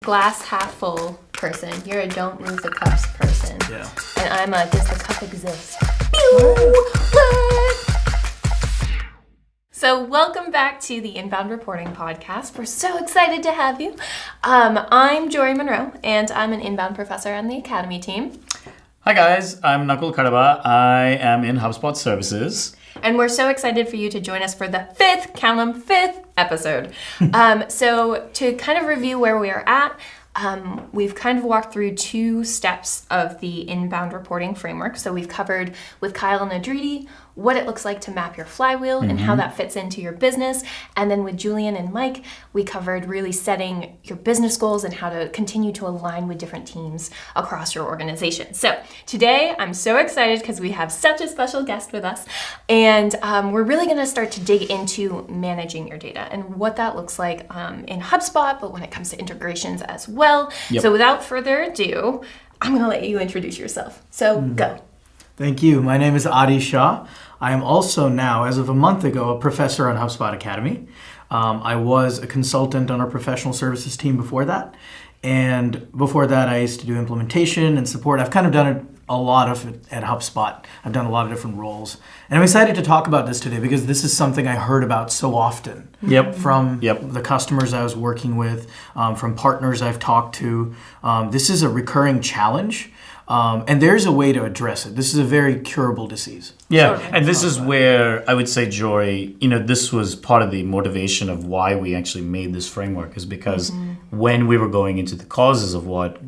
glass half full person. You're a don't move the cups person. Yeah. And I'm a does the cup exist? Pew! So welcome back to the Inbound Reporting Podcast. We're so excited to have you. I'm Jory Monroe, and I'm an Inbound Professor on the Academy team. Hi guys, I'm Nakul Kadaba. I am in HubSpot Services. And we're so excited for you to join us for the fifth episode. So to kind of review where we are at, we've kind of walked through two steps of the inbound reporting framework. So we've covered with Kyle and Adriti what it looks like to map your flywheel and how that fits into your business. And then with Julian and Mike, we covered really setting your business goals and how to continue to align with different teams across your organization. So today, I'm so excited because we have such a special guest with us. And we're really going to start to dig into managing your data and what that looks like in HubSpot, but when it comes to integrations as well. Yep. So without further ado, I'm going to let you introduce yourself. So go. Thank you. My name is Adi Shah. I am also now, as of a month ago, a professor on HubSpot Academy. I was a consultant on our professional services team before that. And before that, I used to do implementation and support. I've kind of done it a lot of it at HubSpot. I've done a lot of different roles. And I'm excited to talk about this today because this is something I heard about so often from the customers I was working with, from partners I've talked to. This is a recurring challenge. And there's a way to address it. This is a very curable disease. Yeah, and this is where I would say, Jory, this was part of the motivation of why we actually made this framework, is because when we were going into the causes of what,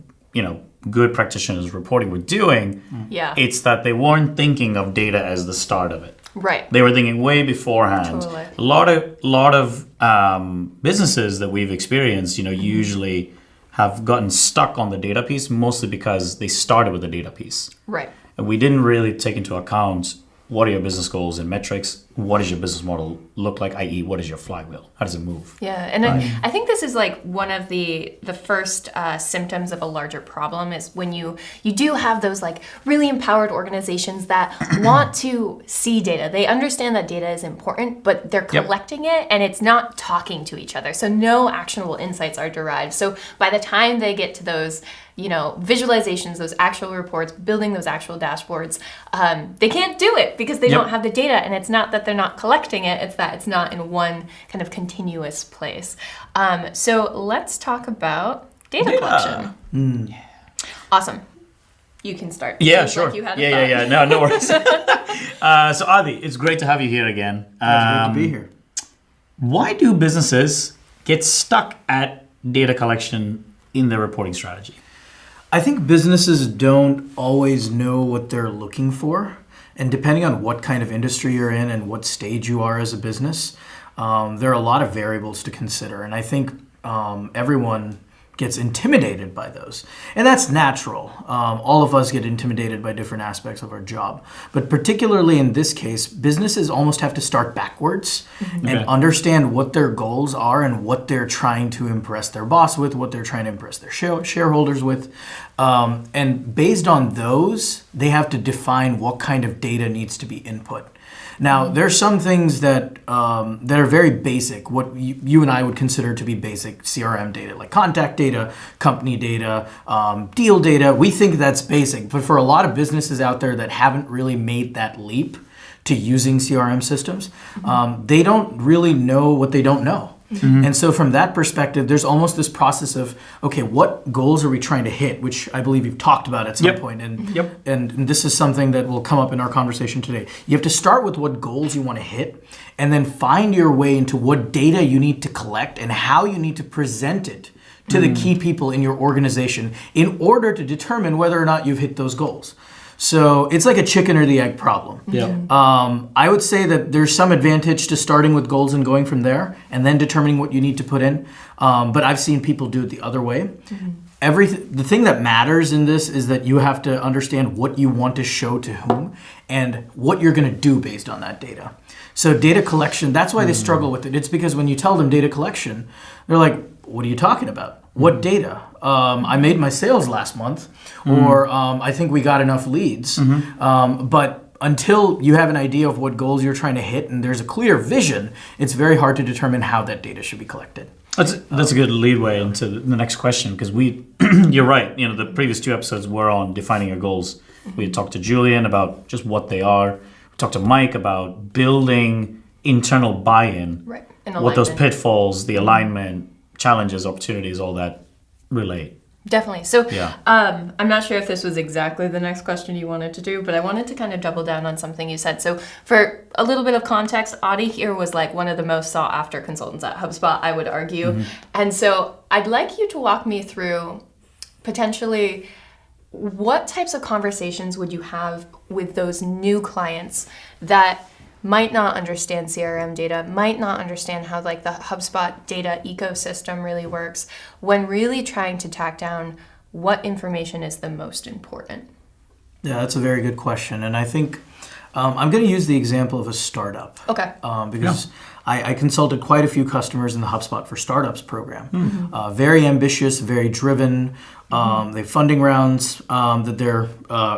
good practitioners reporting were doing, it's that they weren't thinking of data as the start of it. Right. They were thinking way beforehand. Totally. A lot of businesses that we've experienced, usually have gotten stuck on the data piece, mostly because they started with the data piece. Right. And we didn't really take into account what are your business goals and metrics, what does your business model look like, i.e. what is your flywheel, how does it move? Yeah, and I think this is like one of the first symptoms of a larger problem is when you do have those like really empowered organizations that want to see data. They understand that data is important, but they're collecting it and it's not talking to each other. So no actionable insights are derived. So by the time they get to those visualizations, those actual reports, building those actual dashboards, they can't do it because they don't have the data. And it's not that they're not collecting it, it's that it's not in one kind of continuous place. So let's talk about data collection. Awesome. You can start. Yeah, Seems sure. Like you had a thought. Yeah. No worries. So Adi, it's great to have you here again. It's good to be here. Why do businesses get stuck at data collection in their reporting strategy? I think businesses don't always know what they're looking for. And depending on what kind of industry you're in and what stage you are as a business, there are a lot of variables to consider. And I think everyone gets intimidated by those. And that's natural. All of us get intimidated by different aspects of our job. But particularly in this case, businesses almost have to start backwards and understand what their goals are and what they're trying to impress their boss with, what they're trying to impress their shareholders with. And based on those, they have to define what kind of data needs to be input. Now, there's some things that are very basic, what you and I would consider to be basic CRM data, like contact data, company data, deal data. We think that's basic, but for a lot of businesses out there that haven't really made that leap to using CRM systems, they don't really know what they don't know. And so from that perspective, there's almost this process of, okay, what goals are we trying to hit, which I believe you've talked about at some point. And this is something that will come up in our conversation today. You have to start with what goals you want to hit and then find your way into what data you need to collect and how you need to present it to the key people in your organization in order to determine whether or not you've hit those goals. So it's like a chicken or the egg problem. I would say that there's some advantage to starting with goals and going from there and then determining what you need to put in. But I've seen people do it the other way. The thing that matters in this is that you have to understand what you want to show to whom and what you're going to do based on that data. So data collection, that's why they struggle with it. It's because when you tell them data collection, they're like, what are you talking about? What data? I made my sales last month, or I think we got enough leads. But until you have an idea of what goals you're trying to hit and there's a clear vision, it's very hard to determine how that data should be collected. That's a good leadway into the next question, because you're right. The previous 2 episodes were on defining your goals. We talked to Julian about just what they are. We talked to Mike about building internal buy-in. Right. What those pitfalls, the alignment, challenges, opportunities, all that relate. Definitely. So Yeah. I'm not sure if this was exactly the next question you wanted to do, but I wanted to kind of double down on something you said. So for a little bit of context, Adi here was like one of the most sought after consultants at HubSpot, I would argue. And so I'd like you to walk me through potentially what types of conversations would you have with those new clients that might not understand CRM data, might not understand how like the HubSpot data ecosystem really works, when really trying to track down what information is the most important? Yeah, that's a very good question. And I think I'm going to use the example of a startup. Okay. Because I consulted quite a few customers in the HubSpot for Startups program. Very ambitious, very driven. They have funding rounds that they're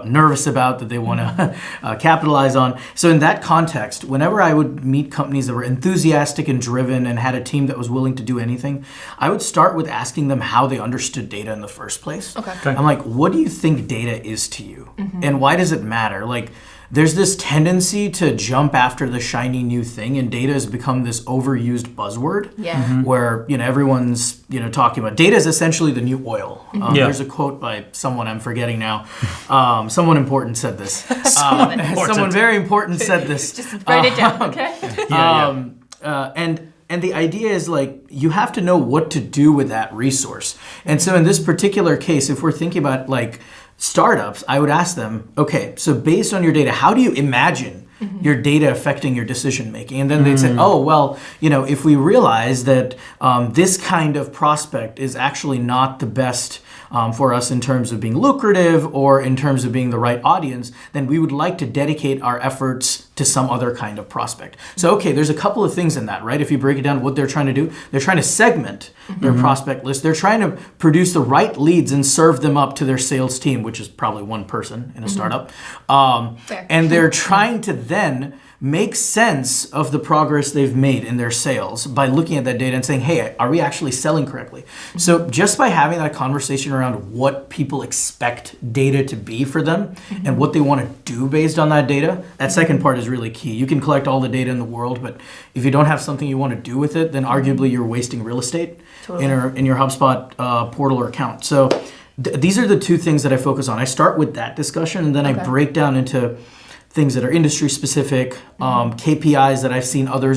nervous about, that they want to capitalize on. So in that context, whenever I would meet companies that were enthusiastic and driven and had a team that was willing to do anything, I would start with asking them how they understood data in the first place. Okay. I'm like, what do you think data is to you? And why does it matter? Like, there's this tendency to jump after the shiny new thing, and data has become this overused buzzword. Yeah. Where everyone's talking about data is essentially the new oil. There's a quote by someone I'm forgetting now. Someone important said this. Someone very important said this. Just write it down, okay? And the idea is like you have to know what to do with that resource. And so in this particular case, if we're thinking about like startups, I would ask them, okay, so based on your data, how do you imagine your data affecting your decision making? And then they'd say, oh, well, if we realize that this kind of prospect is actually not the best for us in terms of being lucrative or in terms of being the right audience, then we would like to dedicate our efforts to some other kind of prospect. So, okay, there's a couple of things in that, right? If you break it down, what they're trying to do, they're trying to segment their prospect list. They're trying to produce the right leads and serve them up to their sales team, which is probably one person in a startup. And they're trying to then make sense of the progress they've made in their sales by looking at that data and saying, hey, are we actually selling correctly? So just by having that conversation around what people expect data to be for them and what they want to do based on that data, that second part is really key. You can collect all the data in the world, but if you don't have something you want to do with it, then arguably you're wasting real estate in your HubSpot portal or account. So these are the 2 things that I focus on. I start with that discussion, and then I break down into things that are industry specific, KPIs that I've seen other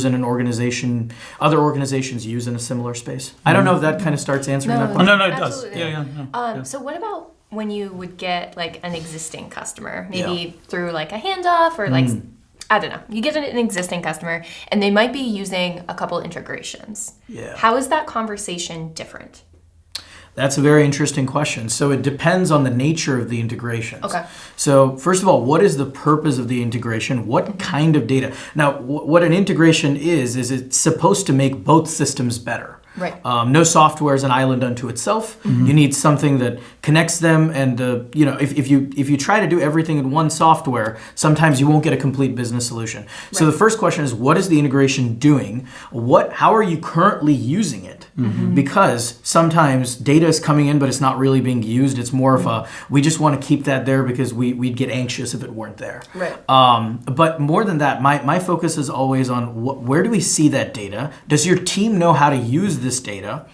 organizations use in a similar space. I don't know if that kind of starts answering that question. No, it does. Yeah. So what about when you would get like an existing customer, maybe through like a handoff or like, I don't know, you get an existing customer and they might be using a couple integrations. Yeah. How is that conversation different? That's a very interesting question. So it depends on the nature of the integrations. Okay. So first of all, what is the purpose of the integration? What kind of data? Now, what an integration is it's supposed to make both systems better. Right. No software is an island unto itself. You need something that connects them, and if you try to do everything in one software, sometimes you won't get a complete business solution. So the first question is, what is the integration doing? How are you currently using it? Because sometimes data is coming in, but it's not really being used. It's more of we just want to keep that there because we'd get anxious if it weren't there. Right. But more than that, my focus is always on where do we see that data? Does your team know how to use this data?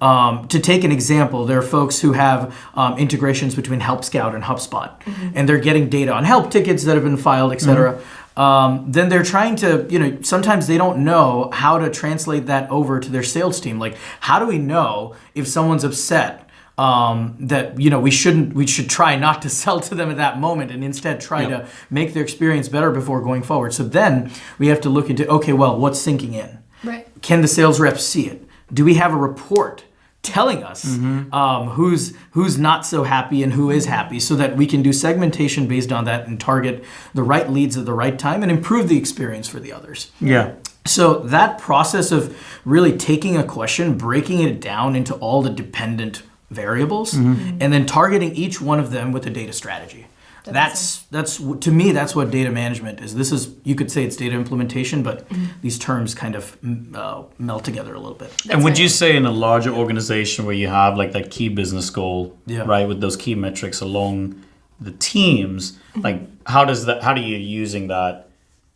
To take an example, there are folks who have integrations between Help Scout and HubSpot, and they're getting data on help tickets that have been filed, etc. Then they're trying to, sometimes they don't know how to translate that over to their sales team. Like, how do we know if someone's upset that, we should try not to sell to them at that moment and instead try to make their experience better before going forward. So then we have to look into, okay, well, what's sinking in? Right. Can the sales reps see it? Do we have a report telling us who's not so happy and who is happy, so that we can do segmentation based on that and target the right leads at the right time and improve the experience for the others? Yeah. So that process of really taking a question, breaking it down into all the dependent variables, and then targeting each one of them with a data strategy. That's to me, that's what data management is. This is, you could say it's data implementation, but these terms kind of meld together a little bit. And would you say in a larger organization where you have like that key business goal, right, with those key metrics along the teams, like how do you using that?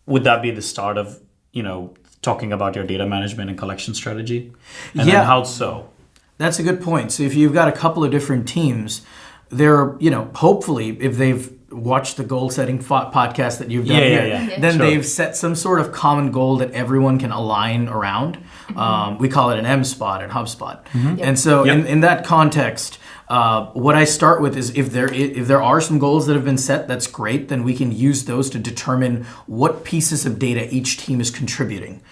Would that be the start of, talking about your data management and collection strategy? And then how so? That's a good point. So if you've got a couple of different teams, they're, hopefully if they've watched the goal setting podcast that you've done then they've set some sort of common goal that everyone can align around. We call it an M spot at HubSpot. And so in that context, what I start with is if there are some goals that have been set, that's great. Then we can use those to determine what pieces of data each team is contributing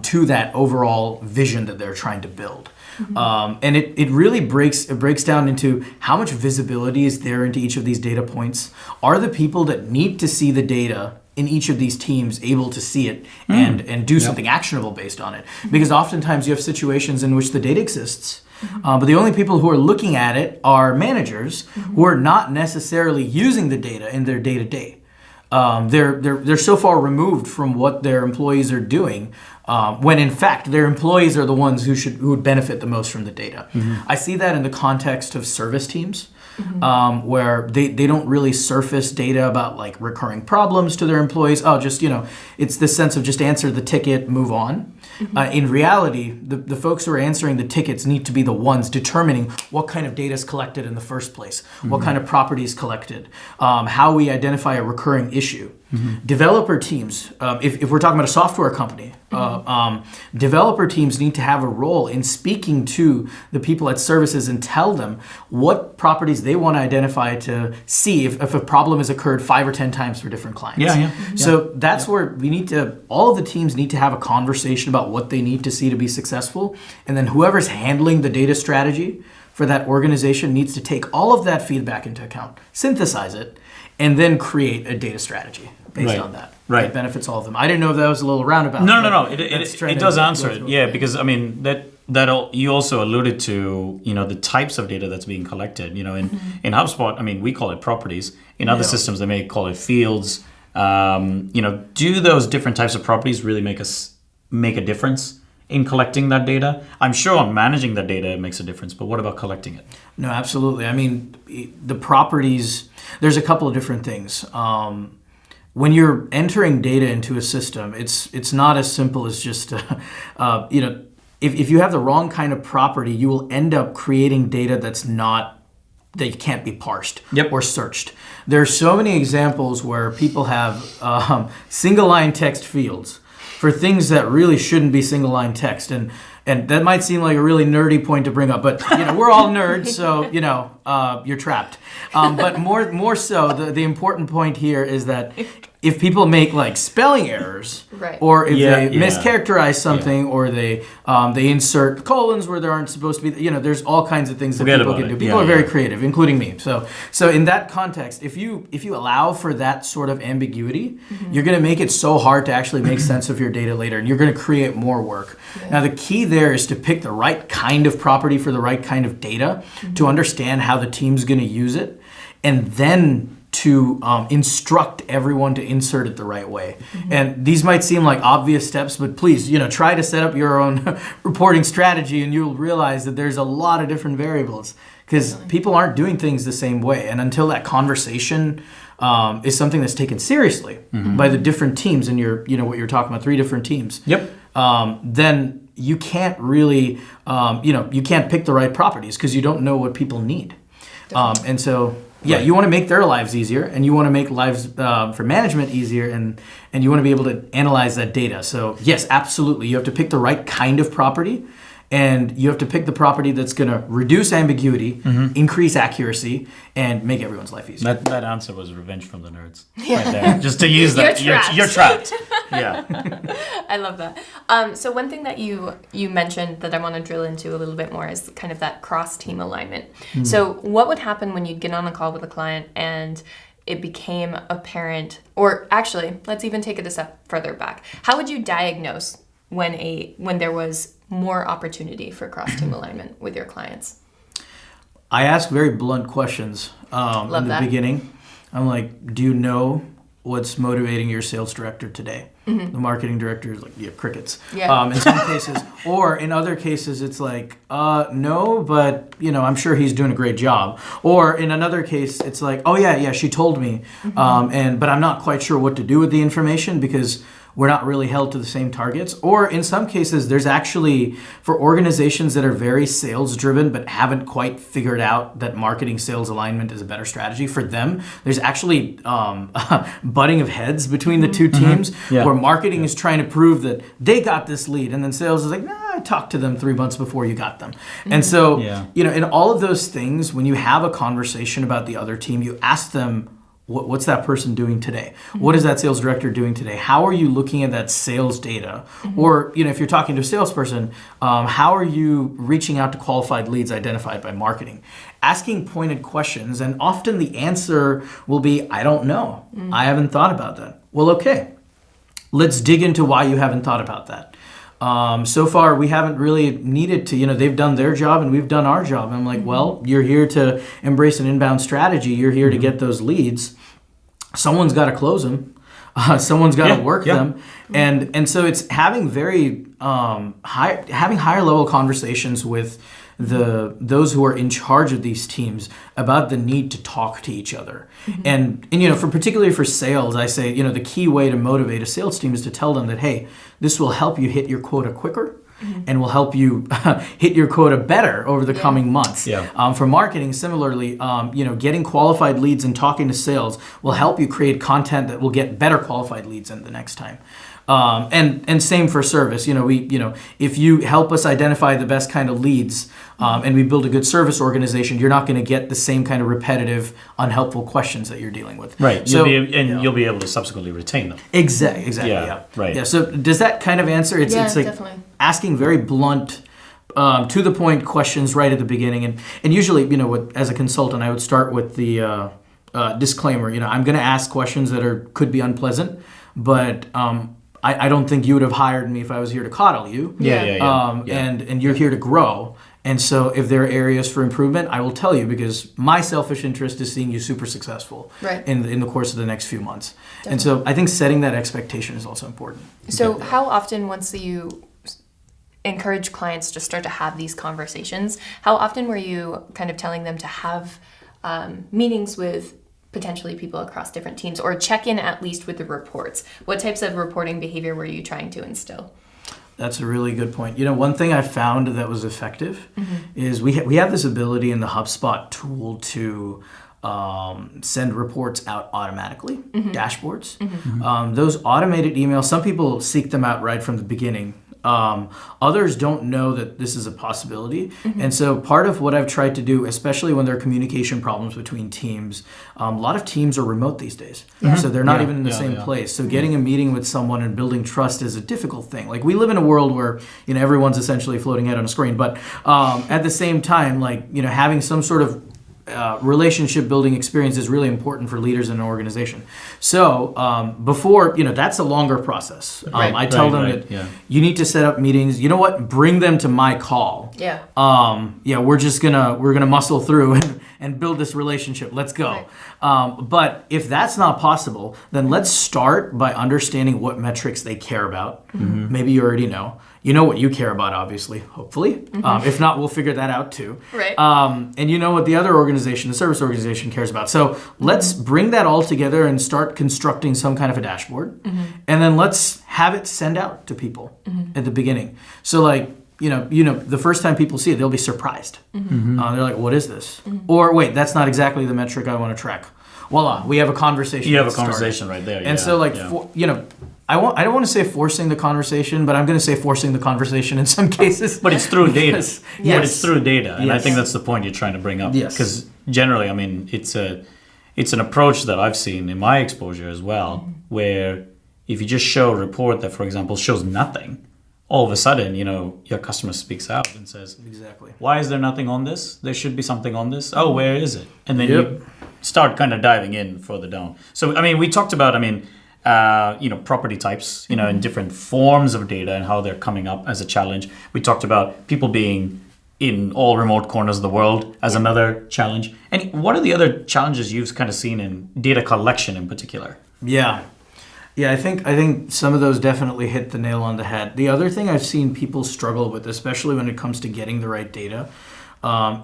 to that overall vision that they're trying to build. And it really breaks down into how much visibility is there into each of these data points. Are the people that need to see the data in each of these teams able to see it and do something actionable based on it? Because oftentimes you have situations in which the data exists, but the only people who are looking at it are managers who are not necessarily using the data in their day-to-day. They're so far removed from what their employees are doing, when in fact their employees are the ones who would benefit the most from the data. I see that in the context of service teams, where they don't really surface data about like recurring problems to their employees. It's this sense of just answer the ticket, move on. In reality, the folks who are answering the tickets need to be the ones determining what kind of data is collected in the first place, what kind of property is collected, how we identify a recurring issue. Developer teams, if we're talking about a software company, developer teams need to have a role in speaking to the people at services and tell them what properties they want to identify to see if a problem has occurred 5 or 10 times for different clients. So that's where all of the teams need to have a conversation about what they need to see to be successful. And then whoever's handling the data strategy for that organization needs to take all of that feedback into account, synthesize it, and then create a data strategy based on that. That benefits all of them. I didn't know if that was a little roundabout. No. It does answer it. Yeah, because I mean that you also alluded to, the types of data that's being collected. In HubSpot, I mean, we call it properties. In other systems, they may call it fields. Do those different types of properties really make a difference in collecting that data? I'm sure on managing that data it makes a difference, but what about collecting it? No, absolutely. I mean, the properties, there's a couple of different things. When you're entering data into a system, it's not as simple as just, if you have the wrong kind of property, you will end up creating data that can't be parsed or searched. There are so many examples where people have single line text fields for things that really shouldn't be single line text. And that might seem like a really nerdy point to bring up, but we're all nerds, so you're trapped. But more so, the important point here is that if people make like spelling errors, or if they mischaracterize something, or they insert colons where there aren't supposed to be, there's all kinds of things that people can do. People are very creative, including me. So in that context, if you allow for that sort of ambiguity, you're going to make it so hard to actually make sense of your data later, and you're going to create more work. Now, the key there is to pick the right kind of property for the right kind of data, to understand how the team's going to use it, and then to instruct everyone to insert it the right way. And these might seem like obvious steps, but please, try to set up your own reporting strategy, and you'll realize that there's a lot of different variables because people aren't doing things the same way. And until that conversation is something that's taken seriously by the different teams, and what you're talking about, 3 different teams. Then you can't really, you can't pick the right properties because you don't know what people need. And so, you want to make their lives easier, and you want to make lives for management easier, and you want to be able to analyze that data. So yes, absolutely. You have to pick the right kind of property, and you have to pick the property that's going to reduce ambiguity, increase accuracy, and make everyone's life easier. That answer was revenge from the nerds. Right there. Just to use that. You're trapped. Yeah. I love that. So one thing that you mentioned that I want to drill into a little bit more is kind of that cross-team alignment. So what would happen when you'd get on a call with a client and it became apparent, or actually, let's even take it a step further back. How would you diagnose when there was more opportunity for cross-team alignment with your clients? I ask very blunt questions in the beginning. I'm like, do you know what's motivating your sales director today? The marketing director is like, yeah, crickets. Yeah. In some cases, or in other cases, it's like, no, but I'm sure he's doing a great job. Or in another case, it's like, oh yeah, she told me, but I'm not quite sure what to do with the information because we're not really held to the same targets. Or in some cases, there's actually, for organizations that are very sales driven but haven't quite figured out that marketing sales alignment is a better strategy for them, there's actually butting of heads between the two teams where marketing is trying to prove that they got this lead, and then sales is like, nah, I talked to them 3 months before you got them. And so, in all of those things, when you have a conversation about the other team, you ask them, what's that person doing today? What is that sales director doing today? How are you looking at that sales data? Or, if you're talking to a salesperson, how are you reaching out to qualified leads identified by marketing? Asking pointed questions, and often the answer will be, I don't know. I haven't thought about that. Well, okay. Let's dig into why you haven't thought about that. So far, we haven't really needed to, they've done their job and we've done our job. And I'm like, well, you're here to embrace an inbound strategy. You're here to get those leads. Someone's got to close them. Someone's got to work them. And so it's having having higher level conversations with those who are in charge of these teams about the need to talk to each other. And particularly for sales, I say, the key way to motivate a sales team is to tell them that, hey, this will help you hit your quota quicker and will help you hit your quota better over the coming months. For marketing, similarly, getting qualified leads and talking to sales will help you create content that will get better qualified leads in the next time. And same for service. If you help us identify the best kind of leads, and we build a good service organization, you're not going to get the same kind of repetitive, unhelpful questions that you're dealing with. Right. So you'll be able to subsequently retain them. Exactly. Yeah. Right. Yeah. So does that kind of answer? It's like definitely. Asking very blunt, to the point questions right at the beginning, and usually, as a consultant, I would start with the disclaimer. I'm going to ask questions that could be unpleasant, but I don't think you would have hired me if I was here to coddle you. And you're here to grow. And so if there are areas for improvement, I will tell you, because my selfish interest is seeing you super successful in the course of the next few months. Definitely. And so I think setting that expectation is also important. So how often, once you encourage clients to start to have these conversations, how often were you kind of telling them to have meetings with potentially people across different teams, or check in at least with the reports? What types of reporting behavior were you trying to instill? That's a really good point. One thing I found that was effective is we have this ability in the HubSpot tool to send reports out automatically, dashboards. Those automated emails, some people seek them out right from the beginning. Others don't know that this is a possibility. And so part of what I've tried to do, especially when there are communication problems between teams, a lot of teams are remote these days. So they're not even in the same place. So getting a meeting with someone and building trust is a difficult thing. Like, we live in a world where, everyone's essentially floating head on a screen. But at the same time, having some sort of relationship building experience is really important for leaders in an organization. So before, that's a longer process. I tell them that you need to set up meetings. You know what? Bring them to my call. We're gonna muscle through and build this relationship. Let's go. But if that's not possible, then let's start by understanding what metrics they care about. Maybe you already know. You know what you care about, obviously, hopefully. If not, we'll figure that out too. And you know what the other organization, the service organization, cares about. So let's bring that all together and start constructing some kind of a dashboard. And then let's have it send out to people at the beginning. So the first time people see it, they'll be surprised. They're like, what is this? Or wait, that's not exactly the metric I want to track. Voila, we have a conversation. You have a conversation right there. And so I don't want to say forcing the conversation, but I'm going to say forcing the conversation in some cases. But it's through data. But it's through data. And I think that's the point you're trying to bring up. Because generally, it's an approach that I've seen in my exposure as well, where if you just show a report that, for example, shows nothing, all of a sudden, your customer speaks out and says, why is there nothing on this? There should be something on this. Oh, where is it? And then you start kind of diving in further down. So, we talked about, property types, and different forms of data and how they're coming up as a challenge. We talked about people being in all remote corners of the world as another challenge. And what are the other challenges you've kind of seen in data collection in particular? Yeah. Yeah, I think some of those definitely hit the nail on the head. The other thing I've seen people struggle with, especially when it comes to getting the right data, I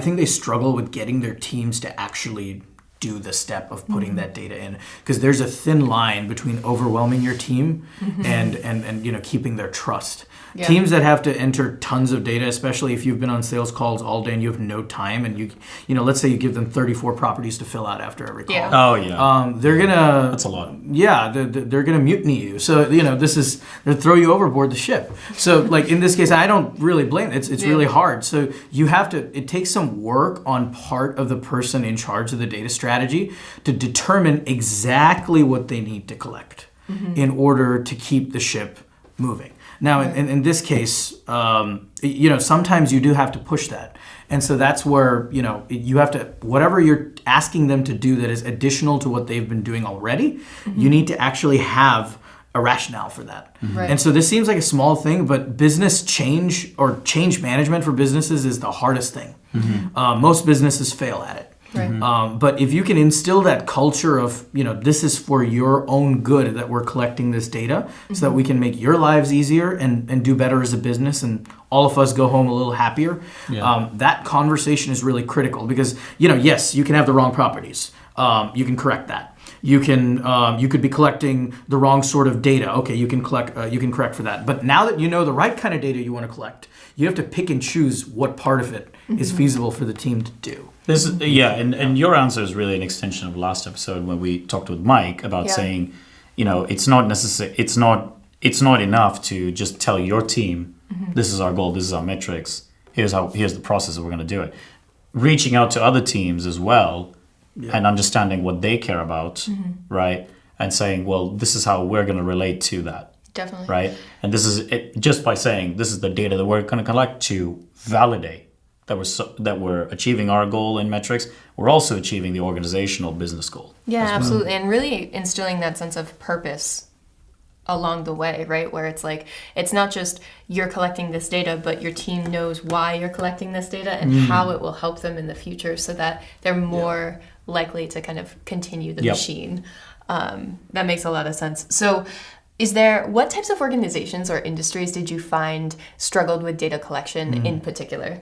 think they struggle with getting their teams to actually do the step of putting that data in, because there's a thin line between overwhelming your team and keeping their trust. Yeah. Teams that have to enter tons of data, especially if you've been on sales calls all day and you have no time, and let's say you give them 34 properties to fill out after every call. Yeah. Oh yeah. They're gonna. That's a lot. Yeah, they're gonna mutiny you. So they'll throw you overboard the ship. So like in this case, I don't really blame it. It's really hard. So you have to. It takes some work on part of the person in charge of the data strategy to determine exactly what they need to collect in order to keep the ship moving. Now, in this case, sometimes you do have to push that. And so that's where, you have to, whatever you're asking them to do that is additional to what they've been doing already, you need to actually have a rationale for that. Right. And so this seems like a small thing, but business change or change management for businesses is the hardest thing. Most businesses fail at it. Right. But if you can instill that culture of, this is for your own good that we're collecting this data so that we can make your lives easier and do better as a business and all of us go home a little happier, that conversation is really critical because, yes, you can have the wrong properties. You can correct that. You could be collecting the wrong sort of data. Okay, you can correct for that. But now that you know the right kind of data you want to collect, you have to pick and choose what part of it is feasible for the team to do. And your answer is really an extension of last episode when we talked with Mike about saying, it's not necessary. It's not enough to just tell your team, this is our goal, this is our metrics, here's the process that we're going to do it. Reaching out to other teams as well and understanding what they care about, right? And saying, well, this is how we're going to relate to that. Definitely. Right? And this is it, just by saying this is the data that we're going to collect to validate that we're achieving our goal in metrics. We're also achieving the organizational business goal. Yeah, absolutely. And really instilling that sense of purpose along the way, right? Where it's like, it's not just you're collecting this data, but your team knows why you're collecting this data and how it will help them in the future so that they're more likely to kind of continue the machine. That makes a lot of sense. So what types of organizations or industries did you find struggled with data collection in particular?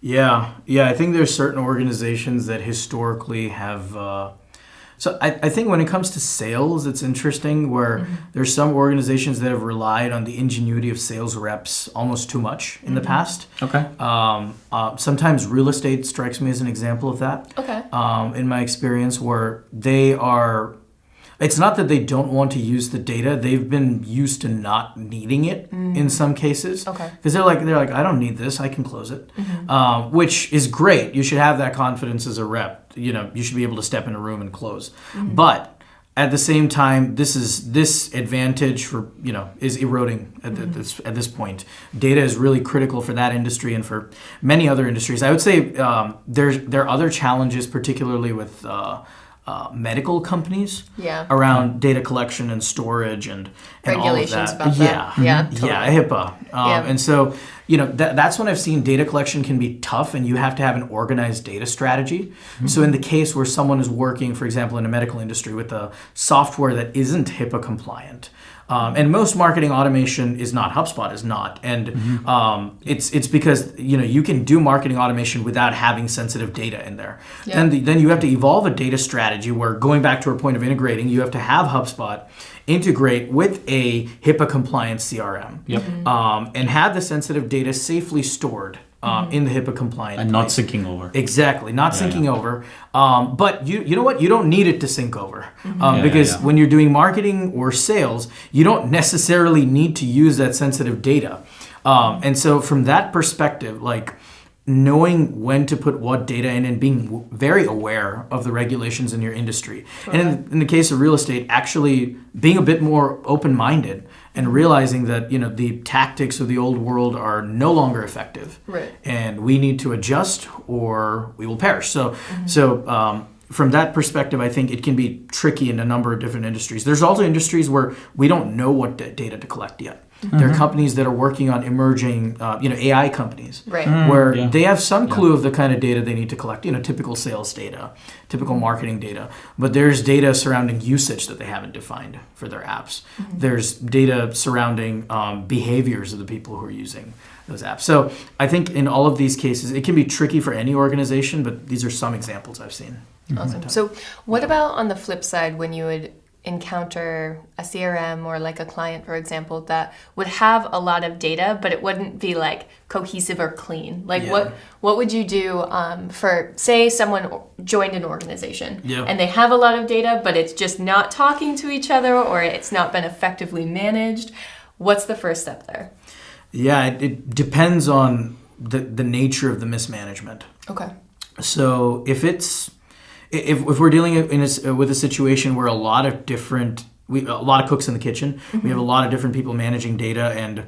Yeah. I think there's certain organizations that historically have. So I think when it comes to sales, it's interesting where there's some organizations that have relied on the ingenuity of sales reps almost too much in the past. Okay. Sometimes real estate strikes me as an example of that. Okay. In my experience, where they are. It's not that they don't want to use the data. They've been used to not needing it in some cases. Okay. Because they're like, I don't need this. I can close it, which is great. You should have that confidence as a rep. You should be able to step in a room and close. But at the same time, this advantage is eroding at this point. Data is really critical for that industry and for many other industries. I would say there are other challenges, particularly with. Medical companies around data collection and storage and regulations all of that. About that. Totally. HIPAA. And so, that's when I've seen data collection can be tough and you have to have an organized data strategy. So in the case where someone is working, for example, in a medical industry with a software that isn't HIPAA compliant, and most marketing automation is not. HubSpot is not, and it's because you can do marketing automation without having sensitive data in there. Yeah. Then you have to evolve a data strategy where, going back to our point of integrating, you have to have HubSpot integrate with a HIPAA compliant CRM, and have the sensitive data safely stored. In the HIPAA compliant and not syncing over. Exactly, not syncing over. But you know what? You don't need it to sync over because when you're doing marketing or sales, you don't necessarily need to use that sensitive data. And so from that perspective, knowing when to put what data in and being very aware of the regulations in your industry. Okay. And in the case of real estate, actually being a bit more open-minded and realizing that the tactics of the old world are no longer effective. Right. And we need to adjust or we will perish. So from that perspective, I think it can be tricky in a number of different industries. There's also industries where we don't know what data to collect yet. There are companies that are working on emerging, AI companies, Right. where they have some clue of the kind of data they need to collect. Typical sales data, typical marketing data. But there's data surrounding usage that they haven't defined for their apps. There's data surrounding behaviors of the people who are using those apps. So I think in all of these cases, it can be tricky for any organization, but these are some examples I've seen. Awesome. So what about on the flip side when you would encounter a CRM or like a client, for example, that would have a lot of data, but it wouldn't be like cohesive or clean? Like what would you do for, say, someone joined an organization and they have a lot of data, but it's just not talking to each other or it's not been effectively managed? What's the first step there? Yeah, it depends on the nature of the mismanagement. Okay. So if we're dealing with a situation where a lot of cooks in the kitchen, we have a lot of different people managing data, and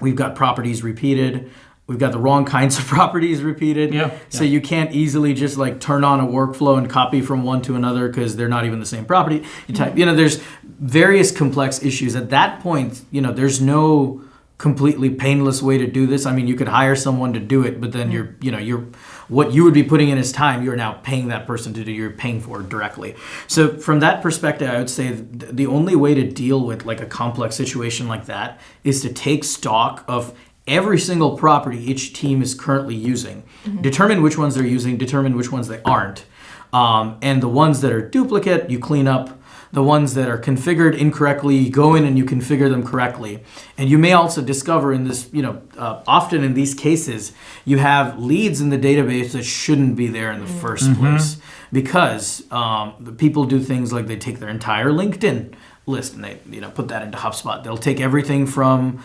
we've got properties repeated. We've got the wrong kinds of properties repeated. So you can't easily just like turn on a workflow and copy from one to another because they're not even the same property. You type, there's various complex issues. At that point, there's no completely painless way to do this. I mean, you could hire someone to do it, but then you're what you would be putting in as time, you're now paying that person to do. You're paying for it directly. So from that perspective, I would say the only way to deal with like a complex situation like that is to take stock of every single property each team is currently using, determine which ones they're using, determine which ones they aren't, and the ones that are duplicate, you clean up. The ones that are configured incorrectly, you go in and you configure them correctly. And you may also discover in this, often in these cases, you have leads in the database that shouldn't be there in the first place because the people do things like they take their entire LinkedIn list and they put that into HubSpot. They'll take everything from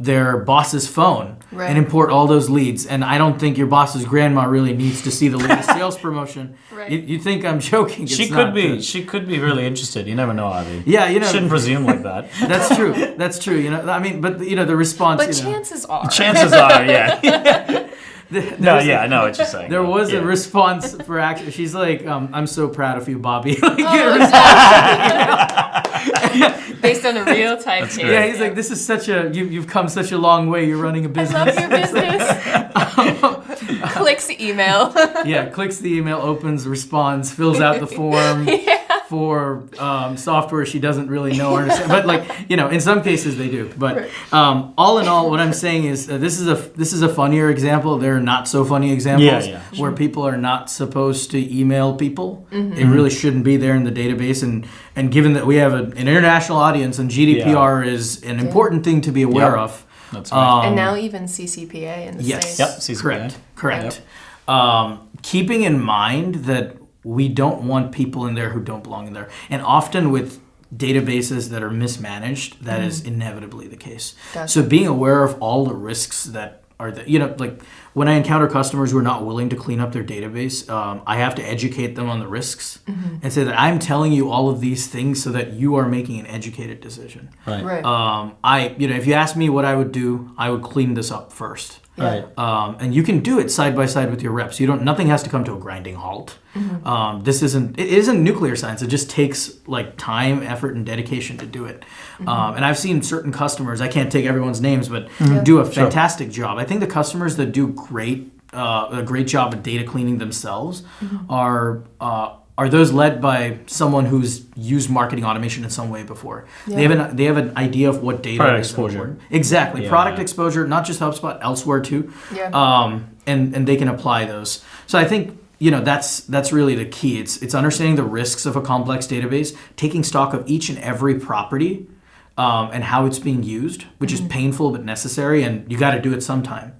their boss's phone and import all those leads. And I don't think your boss's grandma really needs to see the latest sales promotion. You think I'm joking? She could be. She could be really interested. You never know, Adi. Yeah, shouldn't presume like that. That's true. That's true. I mean, but the response. But chances are. Chances are, yeah. I know what you're saying. There was a response for actually. She's like, "I'm so proud of you, Bobby." Based on a real time case. Yeah, he's like, "This is you've come such a long way. You're running a business." I love your business. Clicks email. Clicks the email, opens, responds, fills out the form. For software she doesn't really know or understand, but in some cases they do. But all in all, what I'm saying is this is a funnier example. There are not so funny examples where people are not supposed to email people. It really shouldn't be there in the database. And given that we have an international audience and GDPR is an important thing to be aware of. That's right. And now even CCPA in the States. Yep, CCPA. Correct. Keeping in mind that we don't want people in there who don't belong in there. And often with databases that are mismanaged, that is inevitably the case. Gotcha. So being aware of all the risks that are like when I encounter customers who are not willing to clean up their database, I have to educate them on the risks and say that I'm telling you all of these things so that you are making an educated decision. Right. If you ask me what I would do, I would clean this up first. Right. And you can do it side by side with your reps. Nothing has to come to a grinding halt. It isn't nuclear science. It just takes like time, effort, and dedication to do it. And I've seen certain customers, I can't take everyone's names, but do a fantastic job. I think the customers that do a great job at data cleaning themselves are those led by someone who's used marketing automation in some way before. They have an idea of what data product is exposure. Important. Exactly. Product exposure, not just HubSpot, elsewhere too. And they can apply those. So I think that's really the key. It's understanding the risks of a complex database, taking stock of each and every property and how it's being used, which is painful but necessary, and you got to do it sometime.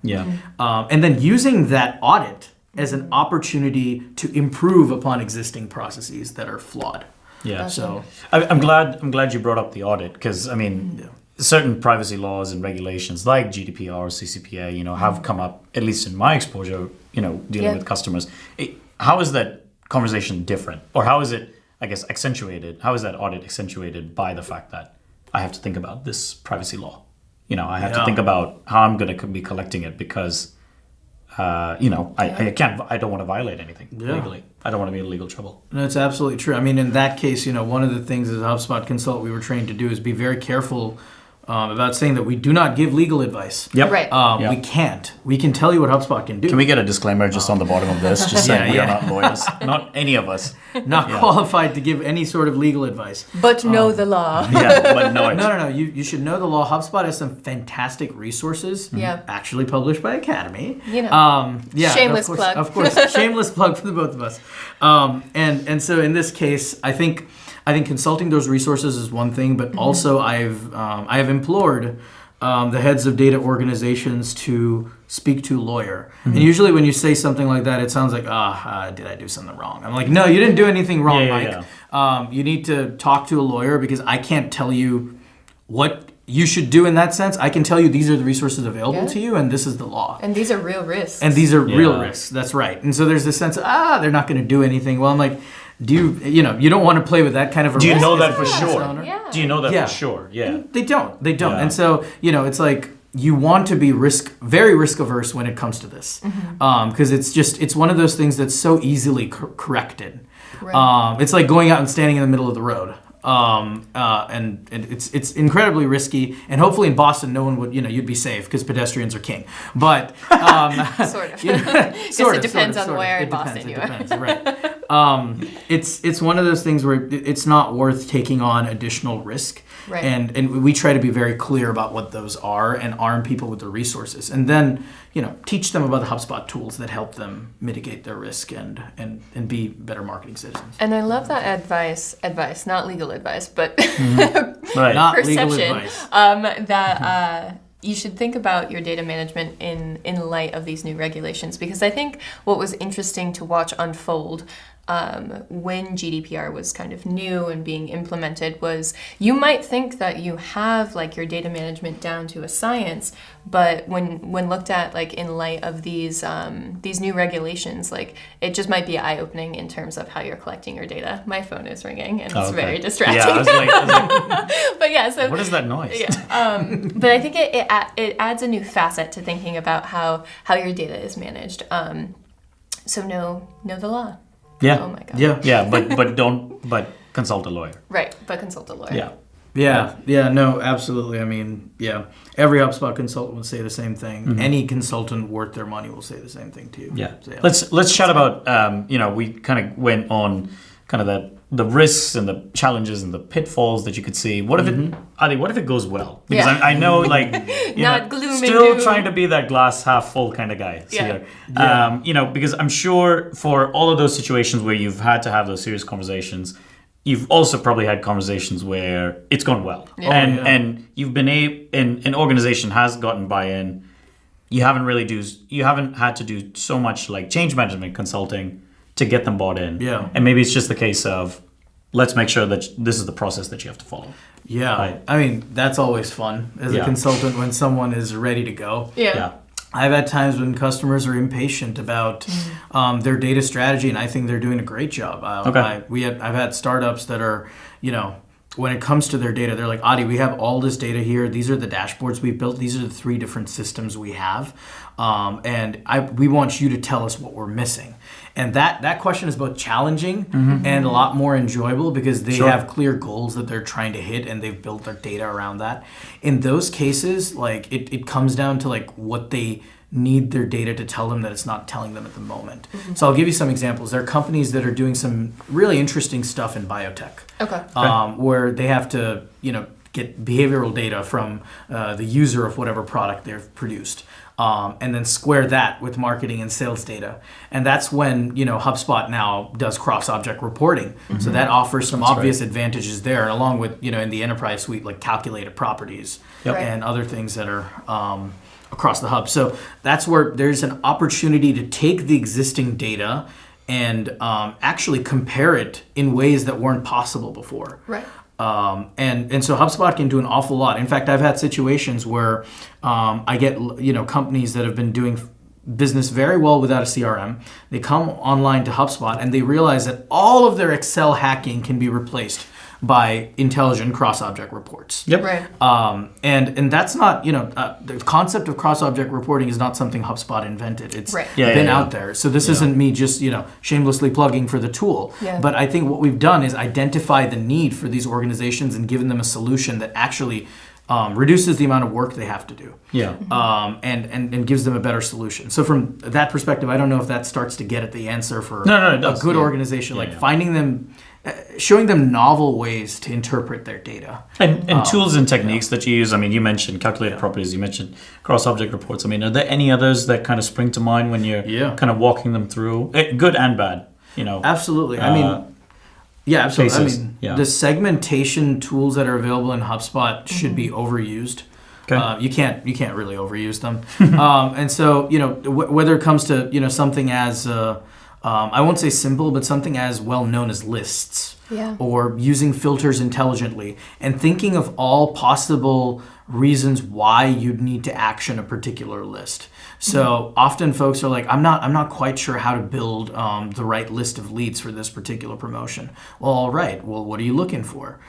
And then using that audit as an opportunity to improve upon existing processes that are flawed. So I'm glad you brought up the audit because certain privacy laws and regulations like GDPR, CCPA, have come up at least in my exposure, dealing with customers. How is that conversation different, or how is it, accentuated? How is that audit accentuated by the fact that I have to think about this privacy law? I have to think about how I'm going to be collecting it because. I don't want to violate anything legally. I don't want to be in legal trouble. That's absolutely true. In that case, one of the things as a HubSpot consultant we were trained to do is be very careful about saying that we do not give legal advice. Yep. Right. Yep. We can't. We can tell you what HubSpot can do. Can we get a disclaimer just on the bottom of this, just saying we Yeah. are not lawyers, not any of us. Not qualified to give any sort of legal advice. But know the law. Yeah, but no, No. You should know the law. HubSpot has some fantastic resources. Yeah. Actually published by Academy. You know. Shameless of course, plug. Of course, shameless plug for the both of us. And so in this case, I think consulting those resources is one thing, but also I have implored the heads of data organizations to speak to a lawyer. And usually when you say something like that, it sounds like, did I do something wrong? I'm like, no, you didn't do anything wrong, Mike. You need to talk to a lawyer because I can't tell you what you should do in that sense. I can tell you these are the resources available to you and this is the law. And these are real risks. And these are real risks. That's right. And so there's this sense of, they're not going to do anything. Well, I'm like, you don't want to play with that kind of a risk. Do you know that as a for business sure? owner. Yeah. Do you know that Yeah. for sure? Yeah. They don't. Yeah. And so, it's like you want to be very risk averse when it comes to this. Because it's one of those things that's so easily corrected. Right. It's like going out and standing in the middle of the road. And it's incredibly risky, and hopefully in Boston, no one would, you'd be safe because pedestrians are king. But Sort of. It depends on where in Boston you are. It depends, right? It's one of those things where it's not worth taking on additional risk, Right. and we try to be very clear about what those are and arm people with the resources, and then teach them about the HubSpot tools that help them mitigate their risk and be better marketing citizens. And I love that advice, not legal advice, but Right. Not legal perception advice. that you should think about your data management in light of these new regulations. Because I think what was interesting to watch unfold when GDPR was kind of new and being implemented was you might think that you have like your data management down to a science, but when looked at like in light of these new regulations, like it just might be eye-opening in terms of how you're collecting your data. My phone is ringing and it's very distracting. Yeah, I was like, But yeah, so what is that noise? yeah. But I think it adds a new facet to thinking about how your data is managed. So know the law. Yeah. Oh my god. Yeah, but consult a lawyer. Right, but consult a lawyer. Yeah. No, absolutely. I mean, every HubSpot consultant will say the same thing. Any consultant worth their money will say the same thing to you. Yeah. So, Let's chat about we kind of went on kind of the risks and the challenges and the pitfalls that you could see. What if it goes well? Because Yeah. I know like Not gloom and still doom. trying to be that glass half full kind of guy Yeah. here. Because I'm sure for all of those situations where you've had to have those serious conversations, you've also probably had conversations where it's gone well, and you've been an organization has gotten buy-in. You haven't had to do so much like change management consulting to get them bought in. Yeah. And maybe it's just the case of let's make sure that this is the process that you have to follow. Yeah. Right. I mean, that's always fun as a consultant when someone is ready to go. Yeah. I've had times when customers are impatient about their data strategy, and I think they're doing a great job. I've had startups that are, when it comes to their data, they're like, Adi, we have all this data here. These are the dashboards we've built. These are the 3 different systems we have. And we want you to tell us what we're missing. And that question is both challenging and a lot more enjoyable because they have clear goals that they're trying to hit and they've built their data around that. In those cases, like it comes down to like what they need their data to tell them that it's not telling them at the moment. So I'll give you some examples. There are companies that are doing some really interesting stuff in biotech. Okay. Where they have to, get behavioral data from the user of whatever product they've produced. And then square that with marketing and sales data. And that's when, HubSpot now does cross-object reporting. So that offers some obvious advantages there, along with, in the enterprise suite, like calculated properties and other things that are across the hub. So that's where there's an opportunity to take the existing data and actually compare it in ways that weren't possible before. Right. And so HubSpot can do an awful lot. In fact, I've had situations where I get companies that have been doing business very well without a CRM. They come online to HubSpot and they realize that all of their Excel hacking can be replaced by intelligent cross-object reports. Yep. Right. And that's not, the concept of cross-object reporting is not something HubSpot invented. It's Right. been out there. So this isn't me just, shamelessly plugging for the tool. Yeah. But I think what we've done is identify the need for these organizations and given them a solution that actually reduces the amount of work they have to do. Yeah. And gives them a better solution. So from that perspective, I don't know if that starts to get at the answer for No, it does. a good organization, finding them, showing them novel ways to interpret their data. And tools and techniques that you use. I mean, you mentioned calculated properties, you mentioned cross-object reports. I mean, are there any others that kind of spring to mind when you're kind of walking them through, good and bad, Absolutely. I mean, yeah, absolutely. Cases. I mean, the segmentation tools that are available in HubSpot should be overused. Okay. You can't really overuse them. And so, whether it comes to, something as, I won't say simple, but something as well known as lists. Yeah. Or using filters intelligently and thinking of all possible reasons why you'd need to action a particular list. So often folks are like, I'm not quite sure how to build the right list of leads for this particular promotion. Well, all right. Well, what are you looking for?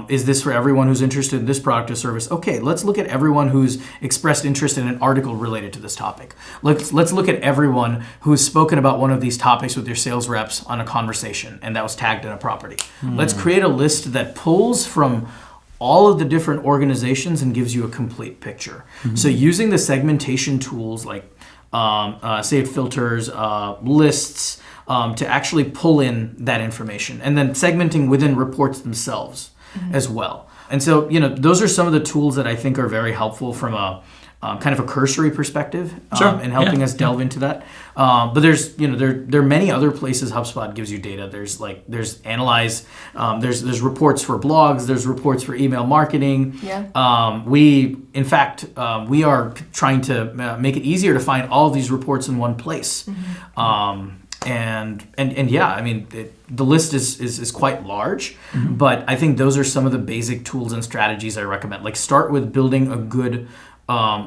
Is this for everyone who's interested in this product or service? Okay, let's look at everyone who's expressed interest in an article related to this topic. Let's look at everyone who's spoken about one of these topics with your sales reps on a conversation and that was tagged in a property. Let's create a list that pulls from all of the different organizations and gives you a complete picture. So using the segmentation tools like saved filters, lists, to actually pull in that information, and then segmenting within reports themselves as well. And so, those are some of the tools that I think are very helpful from a kind of a cursory perspective in helping us delve into that. But there's, there are many other places HubSpot gives you data. There's analyze, there's reports for blogs, there's reports for email marketing. Yeah. We are trying to make it easier to find all of these reports in one place. And yeah, I mean, the list is quite large, but I think those are some of the basic tools and strategies I recommend. Like start with building a good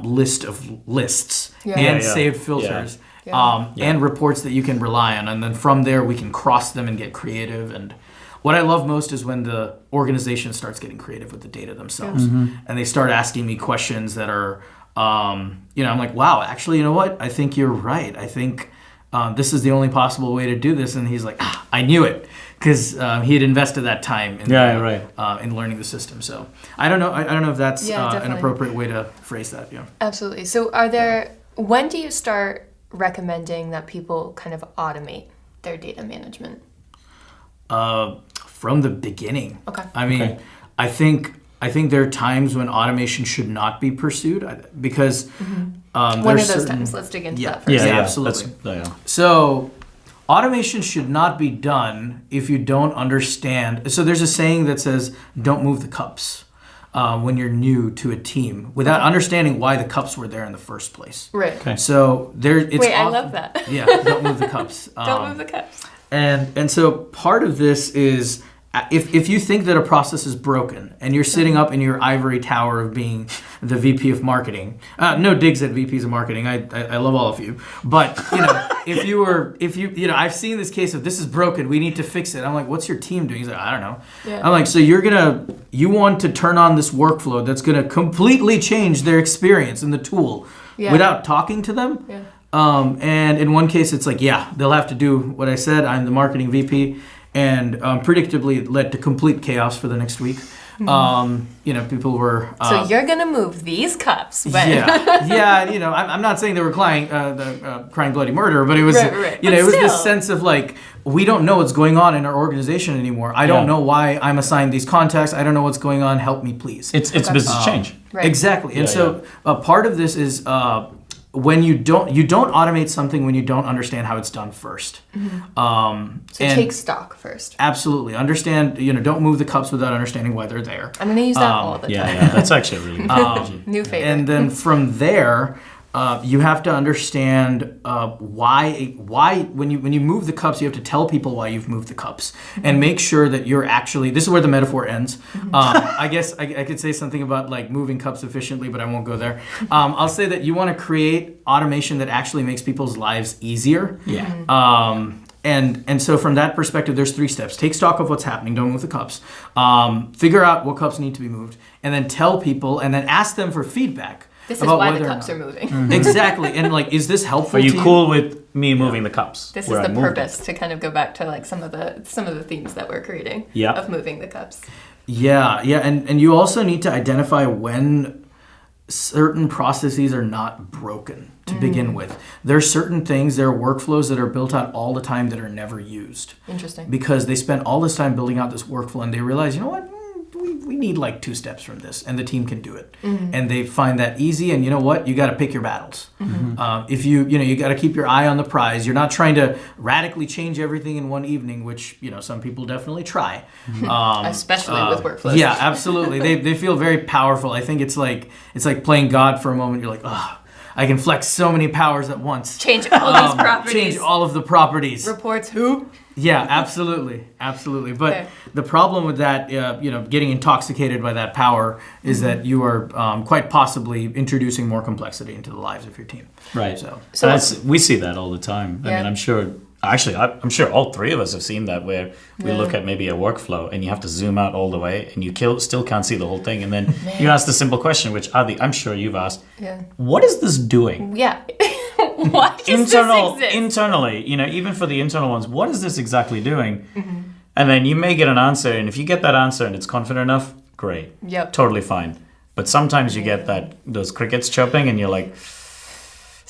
list of lists and saved filters and reports that you can rely on. And then from there, we can cross them and get creative. And what I love most is when the organization starts getting creative with the data themselves and they start asking me questions that are, I'm like, wow, actually, you know what? I think you're right. I think this is the only possible way to do this. And he's like, I knew it, because he had invested that time in in learning the system. So I don't know if that's an appropriate way to phrase that. Yeah. Absolutely. So when do you start recommending that people kind of automate their data management? From the beginning. Okay. I mean, I think there are times when automation should not be pursued because one of those times. Let's dig into that first. Yeah, absolutely. So automation should not be done if you don't understand. So there's a saying that says, don't move the cups when you're new to a team without understanding why the cups were there in the first place. Right. Okay. So I love that. Yeah, don't move the cups. Don't move the cups. And so part of this is, if you think that a process is broken and you're sitting up in your ivory tower of being the VP of marketing, no digs at VPs of marketing, I love all of you, but if you I've seen this case of this is broken, we need to fix it. I'm like, what's your team doing? He's like, I don't know. Yeah. I'm like, so you want to turn on this workflow that's going to completely change their experience in the tool without talking to them? Yeah. And in one case, it's like, they'll have to do what I said. I'm the marketing VP. And predictably, it led to complete chaos for the next week. People were... so you're going to move these cups. But I'm not saying they were crying bloody murder, but it was, it was this sense of like, we don't know what's going on in our organization anymore. I don't know why I'm assigned these contacts. I don't know what's going on. Help me, please. It's business change. Right. Exactly. And so part of this is... when you don't automate something when you don't understand how it's done first. Take stock first. Absolutely. Understand, don't move the cups without understanding why they're there. I'm going to use that all the time. Yeah, that's actually a really good new favorite. And then from there, you have to understand why when you move the cups, you have to tell people why you've moved the cups and make sure that you're actually, this is where the metaphor ends. I guess I could say something about like moving cups efficiently, but I won't go there. I'll say that you want to create automation that actually makes people's lives easier. Yeah. And so from that perspective, there's 3 steps. Take stock of what's happening. Don't move the cups. Figure out what cups need to be moved. And then tell people and then ask them for feedback. This is why the cups are moving. Exactly. And like, is this helpful to you? Are you cool with me moving the cups? This is the purpose to kind of go back to like some of the themes that we're creating of moving the cups. Yeah, and you also need to identify when certain processes are not broken to begin with. There are certain things, there are workflows that are built out all the time that are never used. Interesting. Because they spent all this time building out this workflow and they realize, you know what, we need like 2 steps from this and the team can do it. And they find that easy, and you know what, you got to pick your battles. If you got to keep your eye on the prize. You're not trying to radically change everything in one evening, which some people definitely try. Especially with workflows. Yeah, absolutely. They feel very powerful. I think it's like playing God for a moment. You're like, oh, I can flex so many powers at once. Change all these properties. Change all of the properties. Reports who? Yeah, absolutely. But the problem with that, getting intoxicated by that power is that you are quite possibly introducing more complexity into the lives of your team. Right. So we see that all the time. I mean, I'm sure all 3 of us have seen that, where we look at maybe a workflow and you have to zoom out all the way and you still can't see the whole thing. And then you ask the simple question, which Adi, I'm sure you've asked, what is this doing? Yeah. Why does this exist? Internally, even for the internal ones, what is this exactly doing? And then you may get an answer, and if you get that answer and it's confident enough, great. Yep. Totally fine. But sometimes you get those crickets chirping and you're like,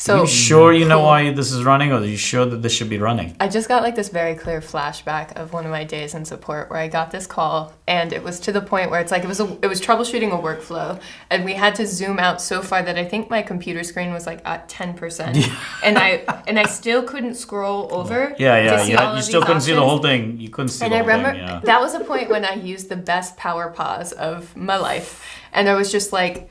So are you sure you know why this is running, or are you sure that this should be running? I just got like this very clear flashback of one of my days in support where I got this call, and it was to the point where it's like it was troubleshooting a workflow, and we had to zoom out so far that I think my computer screen was like at 10%, and I still couldn't scroll over. You still couldn't see the whole thing. You couldn't see. And the I whole remember thing, that was a point when I used the best power pause of my life, and I was just like.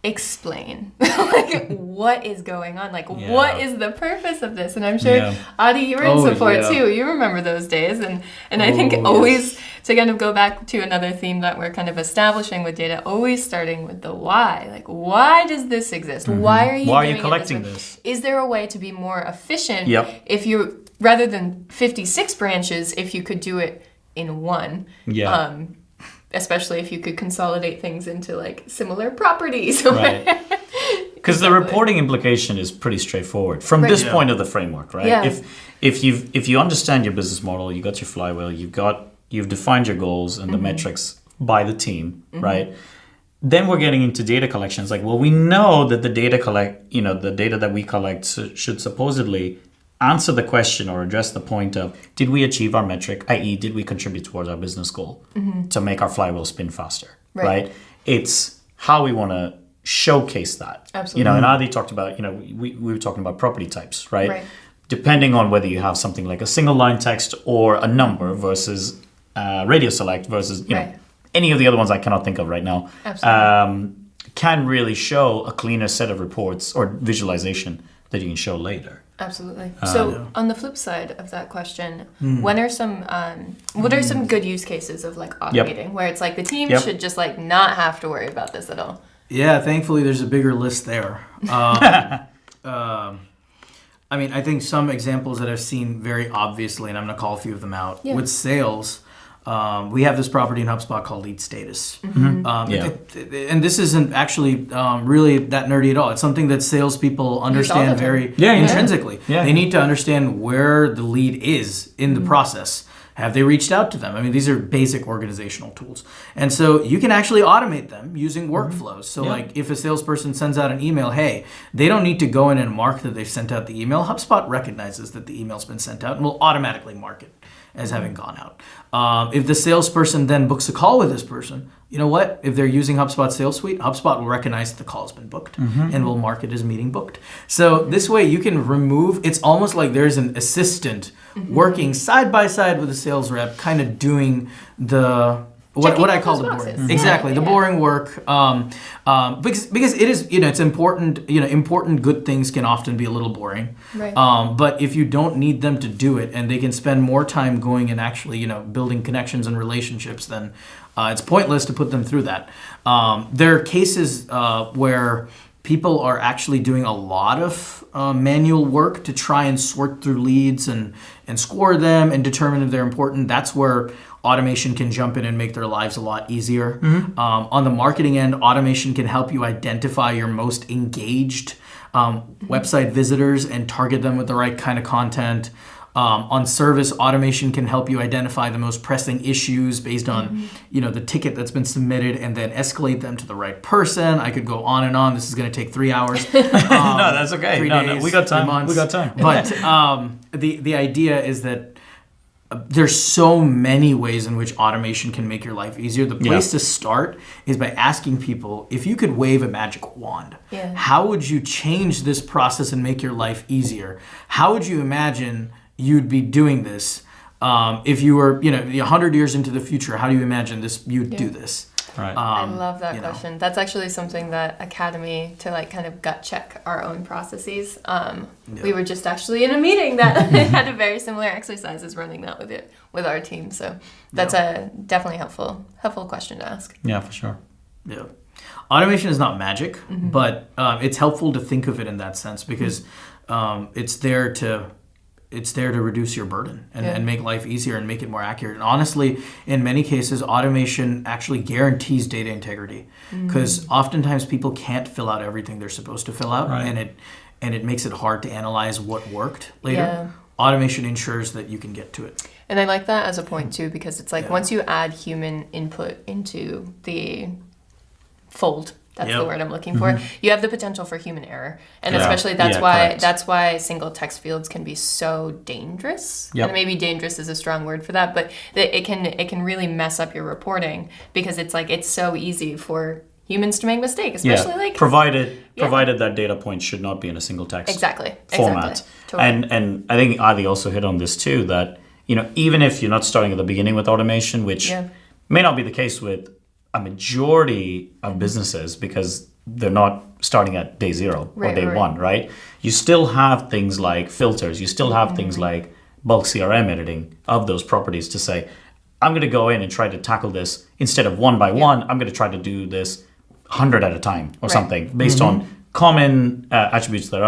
Explain like what is going on, like what is the purpose of this? And I'm sure Adi, you were in support too. You remember those days, and I think always to kind of go back to another theme that we're kind of establishing with data, always starting with the why. Like, why does this exist? Why are you collecting this? Is there a way to be more efficient? If you rather than 56 branches, if you could do it in one. Especially if you could consolidate things into like similar properties. Right. Because the reporting implication is pretty straightforward from this point of the framework, right? Yeah. If you understand your business model, you got your flywheel, you've defined your goals and the metrics by the team, right? Then we're getting into data collections. Like, well, we know that the data that we collect should supposedly answer the question or address the point of, did we achieve our metric, i.e. did we contribute towards our business goal to make our flywheel spin faster, right? It's how we want to showcase that. Absolutely. And Adi talked about, we were talking about property types, right? Depending on whether you have something like a single line text or a number versus radio select versus, any of the other ones I cannot think of right now, can really show a cleaner set of reports or visualization that you can show later. Absolutely. So on the flip side of that question, what are some good use cases of like automating where it's like the team should just like not have to worry about this at all? Yeah, thankfully there's a bigger list there. I mean, I think some examples that I've seen very obviously, and I'm going to call a few of them out. With sales, we have this property in HubSpot called Lead Status. And this isn't actually really that nerdy at all. It's something that salespeople understand very intrinsically. They need to understand where the lead is in the process. Have they reached out to them? I mean, these are basic organizational tools. And so you can actually automate them using workflows. So like if a salesperson sends out an email, hey, they don't need to go in and mark that they've sent out the email. HubSpot recognizes that the email's been sent out and will automatically mark it as having gone out. If the salesperson then books a call with this person, you know what? If they're using HubSpot Sales Suite, HubSpot will recognize that the call has been booked and will mark it as meeting booked. So this way you can remove, it's almost like there's an assistant working side by side with a sales rep, kind of doing the what I call the boring, the boring work, because it is, it's important. Important good things can often be a little boring, right? But if you don't need them to do it, and they can spend more time going and actually, building connections and relationships, then it's pointless to put them through that. There are cases where people are actually doing a lot of manual work to try and sort through leads and score them and determine if they're important. That's where automation can jump in and make their lives a lot easier. On the marketing end, automation can help you identify your most engaged website visitors and target them with the right kind of content. On service, automation can help you identify the most pressing issues based on, the ticket that's been submitted, and then escalate them to the right person. I could go on and on. This is going to take 3 hours. No, that's okay. 3 No, days, we got 3 time. months. We got time. But the idea is that there's so many ways in which automation can make your life easier. The place to start is by asking people, if you could wave a magic wand, how would you change this process and make your life easier? How would you imagine you'd be doing this if you were, 100 years into the future? How do you imagine you'd do this? Right. I love that question. That's actually something that Academy, to like kind of gut check our own processes. We were just actually in a meeting that had a very similar exercises running that with our team. So that's a definitely helpful question to ask. Yeah, for sure. Yeah. Automation is not magic, but it's helpful to think of it in that sense because it's there to reduce your burden and make life easier and make it more accurate. And honestly, in many cases, automation actually guarantees data integrity because oftentimes people can't fill out everything they're supposed to fill out, and it makes it hard to analyze what worked later. Yeah. Automation ensures that you can get to it. And I like that as a point too, because it's like once you add human input into the fold, that's the word I'm looking for. You have the potential for human error, and especially that's why single text fields can be so dangerous. And maybe dangerous is a strong word for that, but it can really mess up your reporting because it's like it's so easy for humans to make mistakes, especially provided that data point should not be in a single text format. Totally. And I think Adi also hit on this too, that even if you're not starting at the beginning with automation, which may not be the case with a majority of businesses because they're not starting at day zero or day one, right? You still have things like filters. You still have things like bulk CRM editing of those properties to say, I'm going to go in and try to tackle this instead of one by one. I'm going to try to do this 100 at a time or something based on common attributes that I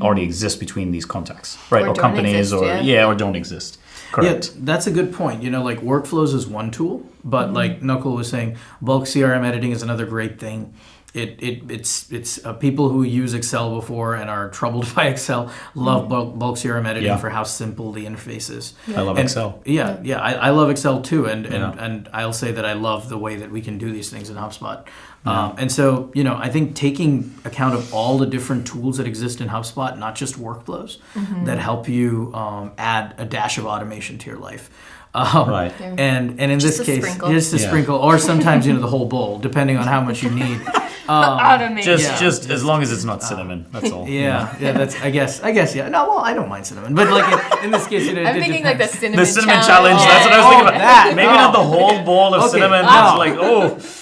already exist between these contacts, right? Or companies or don't exist. Correct. Yeah, that's a good point. Like workflows is one tool, but like Nakul was saying, bulk CRM editing is another great thing. It's people who use Excel before and are troubled by Excel love bulk CRM editing for how simple the interface is. I love Excel. I love Excel too, and I'll say that I love the way that we can do these things in HubSpot. And so, I think taking account of all the different tools that exist in HubSpot, not just workflows, that help you add a dash of automation to your life. And in this case, just a sprinkle, or sometimes the whole bowl, depending on how much you need. Just as long as it's not cinnamon, that's all. That's I guess No, well, I don't mind cinnamon, but like in this case, I'm thinking like the cinnamon challenge. That's what I was thinking about. That maybe not the whole bowl of cinnamon. That's like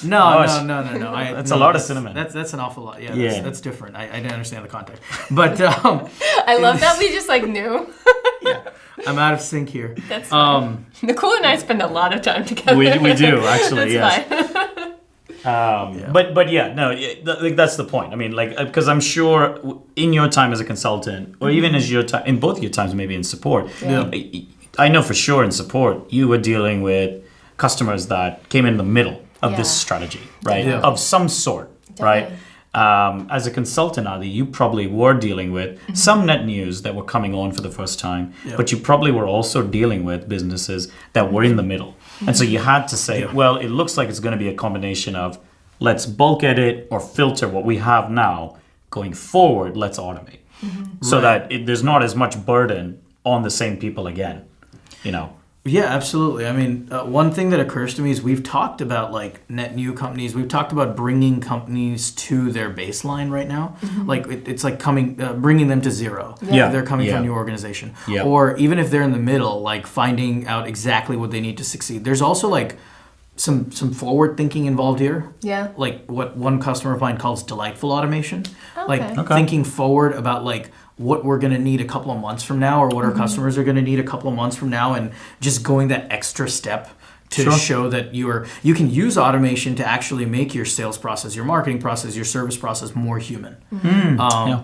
no. That's a lot of cinnamon. That's an awful lot. That's different. I didn't understand the context, but I love that we just like knew. I'm out of sync here. That's fine. Nicole and I spend a lot of time together. We do actually. That's fine. But that's the point. I mean, because I'm sure in your time as a consultant, or even as your time in both your times, maybe in support, I know for sure in support you were dealing with customers that came in the middle of this strategy, right? Of some sort, right? As a consultant, Adi, you probably were dealing with some net news that were coming on for the first time, but you probably were also dealing with businesses that were in the middle. And so you had to say, well, it looks like it's going to be a combination of let's bulk edit or filter what we have now. Going forward, let's automate so that there's not as much burden on the same people again, Yeah, absolutely. I mean, one thing that occurs to me is we've talked about like net new companies. We've talked about bringing companies to their baseline right now. Like it's like bringing them to zero. If they're coming from a new organization. Or even if they're in the middle, like finding out exactly what they need to succeed. There's also like some forward thinking involved here. Like what one customer of mine calls delightful automation. Thinking forward about like what we're going to need a couple of months from now, or what our customers are going to need a couple of months from now, and just going that extra step to show that you can use automation to actually make your sales process, your marketing process, your service process more human.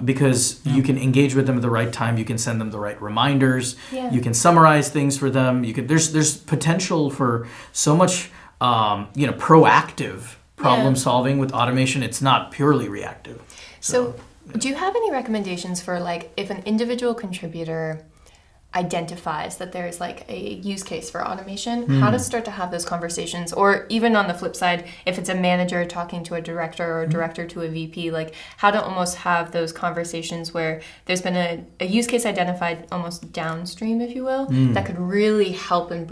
Because you can engage with them at the right time, you can send them the right reminders, you can summarize things for them. There's potential for so much proactive problem solving with automation. It's not purely reactive. So do you have any recommendations for like if an individual contributor identifies that there's like a use case for automation, how to start to have those conversations, or even on the flip side, if it's a manager talking to a director or a director to a VP, like how to almost have those conversations where there's been a use case identified almost downstream, if you will, that could really help and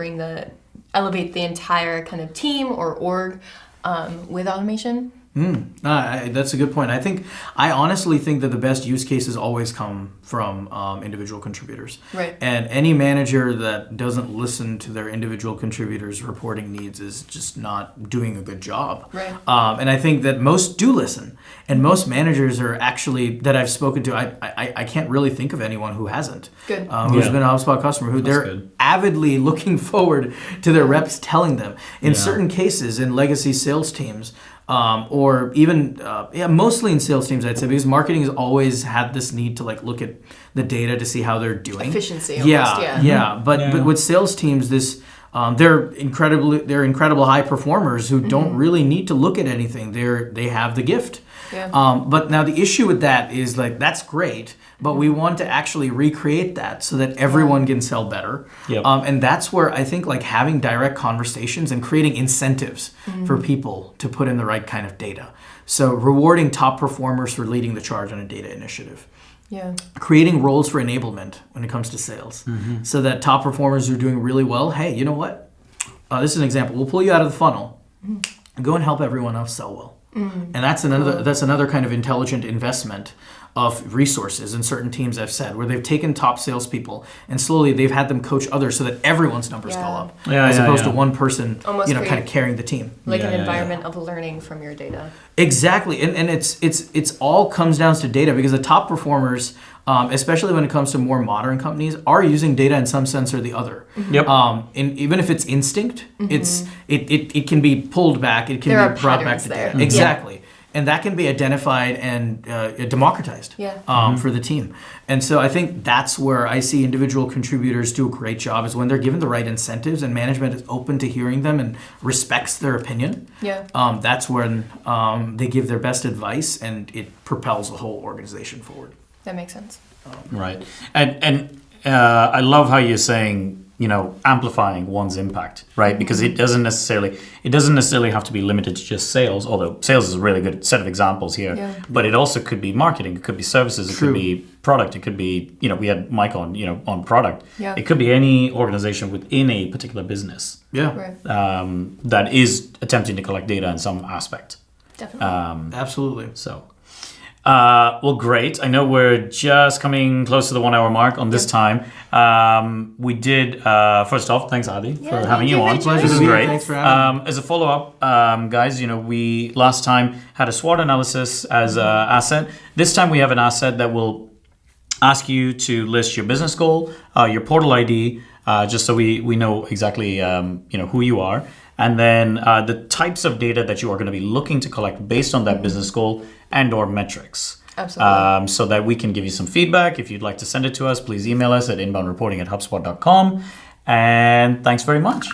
elevate the entire kind of team or org with automation. That's a good point. I honestly think that the best use cases always come from individual contributors. Right. And any manager that doesn't listen to their individual contributors' reporting needs is just not doing a good job. Right. And I think that most do listen. And most managers are actually, that I've spoken to, I can't really think of anyone who hasn't. Good. Who's been a HubSpot customer, who they're avidly looking forward to their reps telling them. In certain cases, in legacy sales teams, or even mostly in sales teams, I'd say, because marketing has always had this need to like look at the data to see how they're doing. Efficiency, almost, But with sales teams, they're incredible high performers who don't really need to look at anything. They have the gift. Yeah. But now the issue with that is like that's great, but we want to actually recreate that so that everyone can sell better. Yep. And that's where I think like having direct conversations and creating incentives for people to put in the right kind of data. So rewarding top performers for leading the charge on a data initiative. Yeah. Creating roles for enablement when it comes to sales, so that top performers who are doing really well, hey, you know what? This is an example. We'll pull you out of the funnel. Go and help everyone else sell well. And that's another kind of intelligent investment of resources in certain teams, I've said, where they've taken top salespeople and slowly they've had them coach others so that everyone's numbers go up, as opposed to one person, almost kind of carrying the team. Like an environment of learning from your data. Exactly, and it's all comes down to data, because the top performers, especially when it comes to more modern companies, are using data in some sense or the other. Yep. And even if it's instinct, it can be pulled back. It can be brought back to data. Exactly. And that can be identified and democratized for the team. And so I think that's where I see individual contributors do a great job, is when they're given the right incentives and management is open to hearing them and respects their opinion. Yeah. That's when they give their best advice and it propels the whole organization forward. That makes sense. Right. And I love how you're saying, amplifying one's impact, right? Because it doesn't necessarily have to be limited to just sales, although sales is a really good set of examples here. Yeah. But it also could be marketing, it could be services, it could be product, it could be, we had Mike on, on product. Yeah. It could be any organization within a particular business Yeah. Right. that is attempting to collect data in some aspect. Definitely. Absolutely. So, well, great. I know we're just coming close to the 1 hour mark on this time. We did, first off, thanks Adi for having you on. Pleasure This to is be here. great. Thanks for having me. As a follow-up, guys, we last time had a SWOT analysis as an asset. This time we have an asset that will ask you to list your business goal, your portal ID, just so we know exactly who you are, and then the types of data that you are going to be looking to collect based on that business goal and or metrics. Absolutely. So that we can give you some feedback. If you'd like to send it to us, please email us at inboundreporting@hubspot.com. And thanks very much.